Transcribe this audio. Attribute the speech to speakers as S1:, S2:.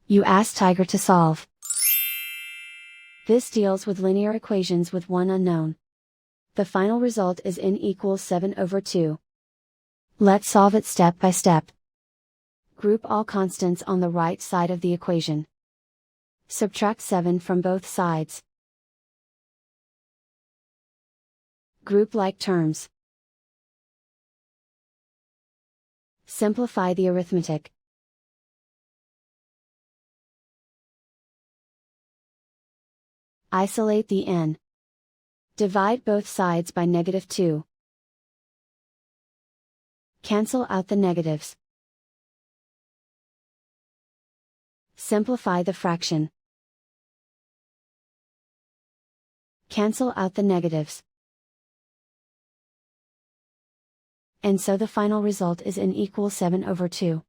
S1: You ask Tiger to solve. This deals with linear equations with one unknown. The final result is n equals 7/2. Let's solve it step by step. Group all constants on the right side of the equation. Subtract 7 from both sides. Group like terms. Simplify the arithmetic. Isolate the n. Divide both sides by -2. Cancel out the negatives. Simplify the fraction. Cancel out the negatives. And so the final result is n equals 7/2.